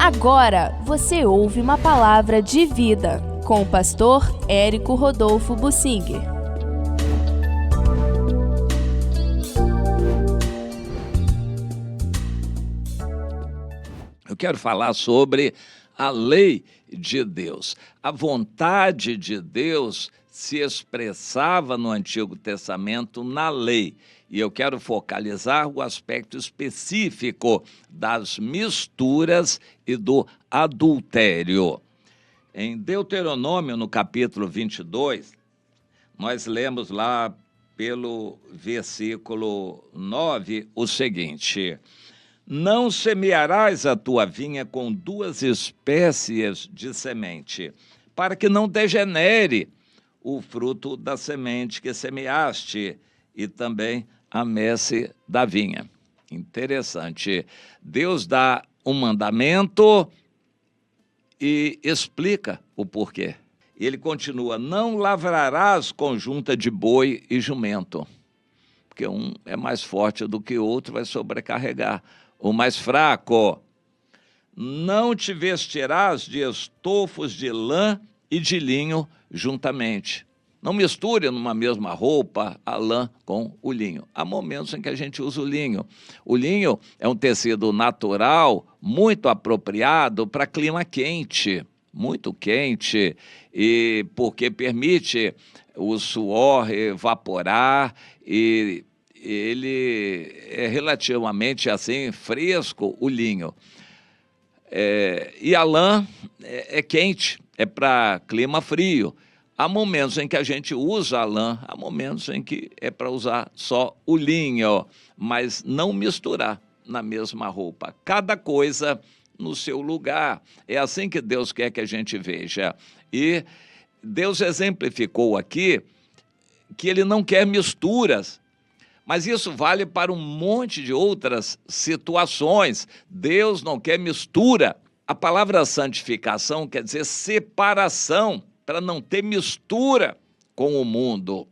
Agora você ouve uma palavra de vida com o pastor Érico Rodolfo Bussinger. Eu quero falar sobre a lei de Deus. A vontade de Deus se expressava no Antigo Testamento na lei. E eu quero focalizar o aspecto específico das misturas e do adultério. Em Deuteronômio, no capítulo 22, nós lemos lá pelo versículo 9 o seguinte: não semearás a tua vinha com duas espécies de semente, para que não degenere o fruto da semente que semeaste, e também a messe da vinha. Interessante. Deus dá um mandamento e explica o porquê. Ele continua: não lavrarás conjunta de boi e jumento, porque um é mais forte do que o outro, vai sobrecarregar o mais fraco. Não te vestirás de estofos de lã e de linho juntamente. Não misture numa mesma roupa a lã com o linho. Há momentos em que a gente usa o linho. O linho é um tecido natural, muito apropriado para clima quente, muito quente, e porque permite o suor evaporar, e ele é relativamente assim fresco, o linho. E a lã é quente, é para clima frio. Há momentos em que a gente usa a lã, há momentos em que é para usar só o linho, mas não misturar na mesma roupa. Cada coisa no seu lugar. É assim que Deus quer que a gente veja. E Deus exemplificou aqui que Ele não quer misturas, mas isso vale para um monte de outras situações. Deus não quer mistura. A palavra santificação quer dizer separação, para não ter mistura com o mundo.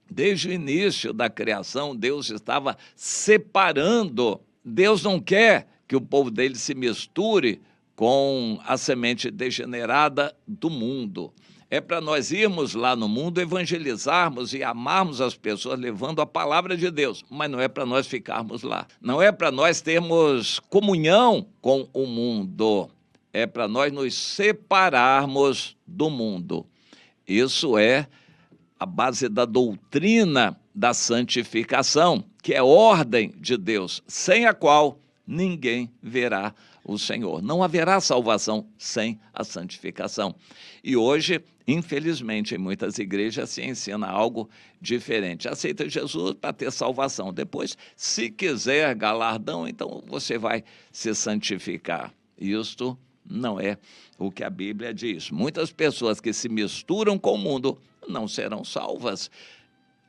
Desde o início da criação, Deus estava separando. Deus não quer que o povo dele se misture com a semente degenerada do mundo. É para nós irmos lá no mundo, evangelizarmos e amarmos as pessoas, levando a palavra de Deus, mas não é para nós ficarmos lá. Não é para nós termos comunhão com o mundo. É para nós nos separarmos do mundo. Isso é a base da doutrina da santificação, que é ordem de Deus, sem a qual ninguém verá o Senhor. Não haverá salvação sem a santificação. E hoje, infelizmente, em muitas igrejas se ensina algo diferente. Aceita Jesus para ter salvação. Depois, se quiser galardão, então você vai se santificar. Isto não é o que a Bíblia diz. Muitas pessoas que se misturam com o mundo não serão salvas.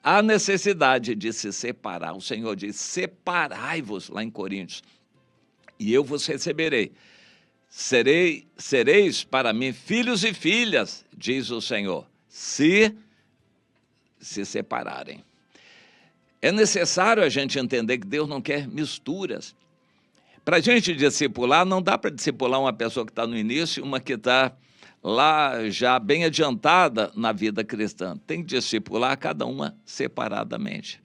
Há necessidade de se separar. O Senhor diz: separai-vos, lá em Coríntios, e eu vos receberei. Sereis para mim filhos e filhas, diz o Senhor, se separarem. É necessário a gente entender que Deus não quer misturas. Para a gente discipular, não dá para discipular uma pessoa que está no início e uma que está lá já bem adiantada na vida cristã. Tem que discipular cada uma separadamente.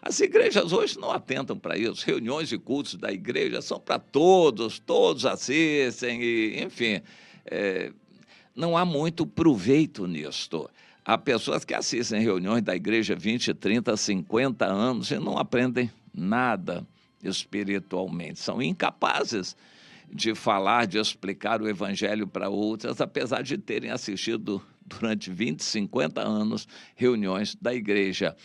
As igrejas hoje não atentam para isso. Reuniões e cultos da igreja são para todos, todos assistem, e, enfim, não há muito proveito nisto. Há pessoas que assistem reuniões da igreja 20, 30, 50 anos e não aprendem nada espiritualmente. São incapazes de falar, de explicar o evangelho para outras, apesar de terem assistido durante 20, 50 anos reuniões da igreja.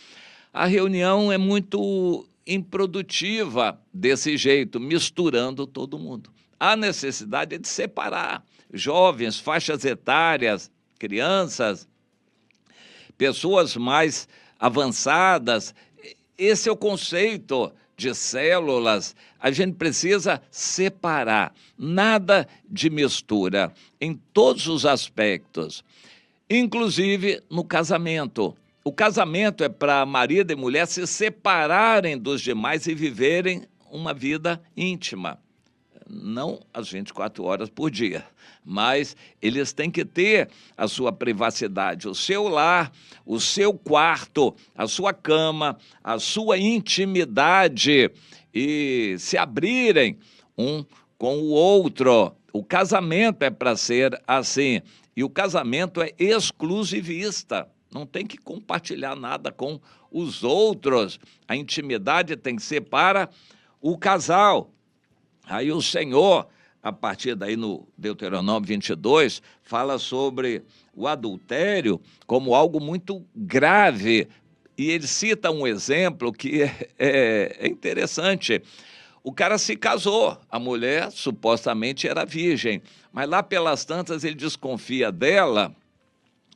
A reunião é muito improdutiva desse jeito, misturando todo mundo. Há necessidade de separar jovens, faixas etárias, crianças, pessoas mais avançadas. Esse é o conceito de células. A gente precisa separar, nada de mistura em todos os aspectos, inclusive no casamento. O casamento é para marido e mulher se separarem dos demais e viverem uma vida íntima. não as 24 horas por dia, mas eles têm que ter a sua privacidade, o seu lar, o seu quarto, a sua cama, a sua intimidade e se abrirem um com o outro. O casamento é para ser assim, e o casamento é exclusivista. Não tem que compartilhar nada com os outros. A intimidade tem que ser para o casal. Aí o Senhor, a partir daí no Deuteronômio 22, fala sobre o adultério como algo muito grave. E ele cita um exemplo que é interessante. O cara se casou, a mulher supostamente era virgem, mas lá pelas tantas ele desconfia dela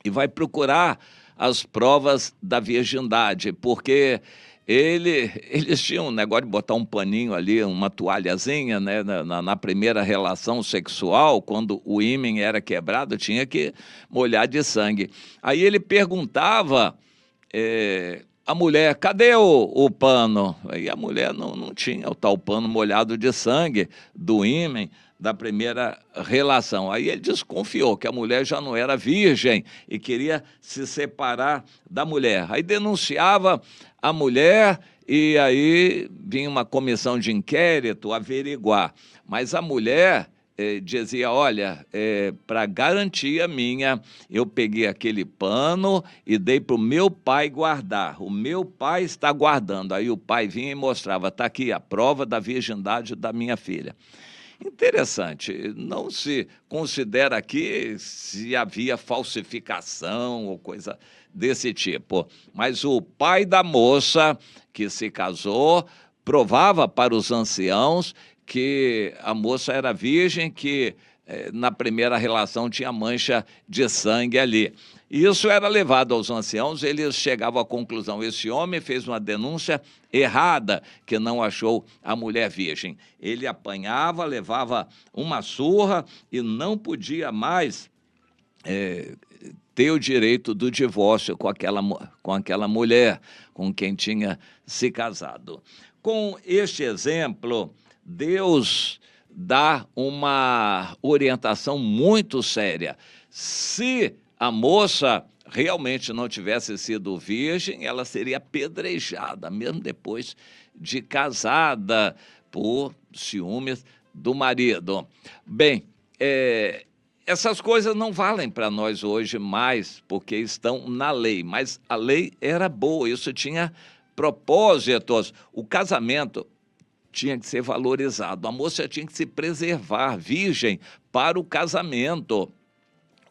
e vai procurar as provas da virgindade, porque eles tinham um negócio de botar um paninho ali, uma toalhazinha, né, na primeira relação sexual, quando o ímen era quebrado, tinha que molhar de sangue. Aí ele perguntava a mulher, cadê o pano? Aí a mulher não tinha o tal pano molhado de sangue do ímen da primeira relação. Aí ele desconfiou que a mulher já não era virgem e queria se separar da mulher. Aí denunciava a mulher e aí vinha uma comissão de inquérito averiguar. Mas a mulher dizia, olha, para garantia minha, eu peguei aquele pano e dei para o meu pai guardar. O meu pai está guardando. Aí o pai vinha e mostrava, está aqui a prova da virgindade da minha filha. Interessante, não se considera aqui se havia falsificação ou coisa desse tipo, mas o pai da moça que se casou provava para os anciãos que a moça era virgem, que na primeira relação tinha mancha de sangue ali. Isso era levado aos anciãos, eles chegavam à conclusão, esse homem fez uma denúncia errada, que não achou a mulher virgem. Ele apanhava, levava uma surra e não podia mais ter o direito do divórcio com aquela mulher com quem tinha se casado. Com este exemplo, Deus dá uma orientação muito séria. Se a moça realmente não tivesse sido virgem, ela seria apedrejada, mesmo depois de casada, por ciúmes do marido. Bem, essas coisas não valem para nós hoje mais, porque estão na lei, mas a lei era boa, isso tinha propósitos. O casamento tinha que ser valorizado, a moça tinha que se preservar virgem para o casamento.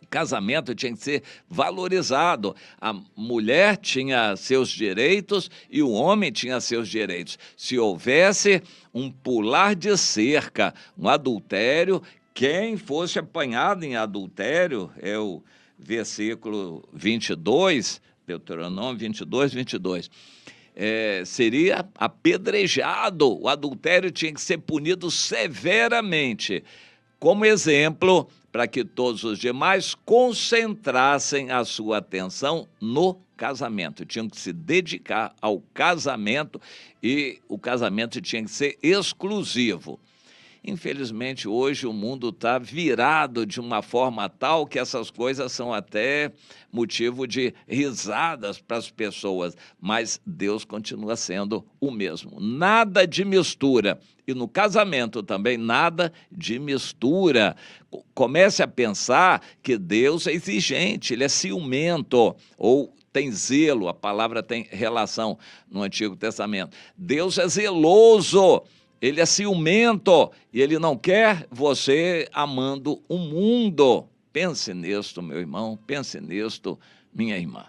O casamento tinha que ser valorizado. A mulher tinha seus direitos e o homem tinha seus direitos. Se houvesse um pular de cerca, um adultério, quem fosse apanhado em adultério, é o versículo 22, Deuteronômio 22, seria apedrejado. O adultério tinha que ser punido severamente. Como exemplo, para que todos os demais concentrassem a sua atenção no casamento. Tinham que se dedicar ao casamento e o casamento tinha que ser exclusivo. Infelizmente, hoje o mundo está virado de uma forma tal que essas coisas são até motivo de risadas para as pessoas, mas Deus continua sendo o mesmo. Nada de mistura. E no casamento também, nada de mistura. Comece a pensar que Deus é exigente, Ele é ciumento, ou tem zelo, a palavra tem relação no Antigo Testamento. Deus é zeloso. Ele é ciumento e ele não quer você amando o mundo. Pense nisto, meu irmão, pense nisto, minha irmã.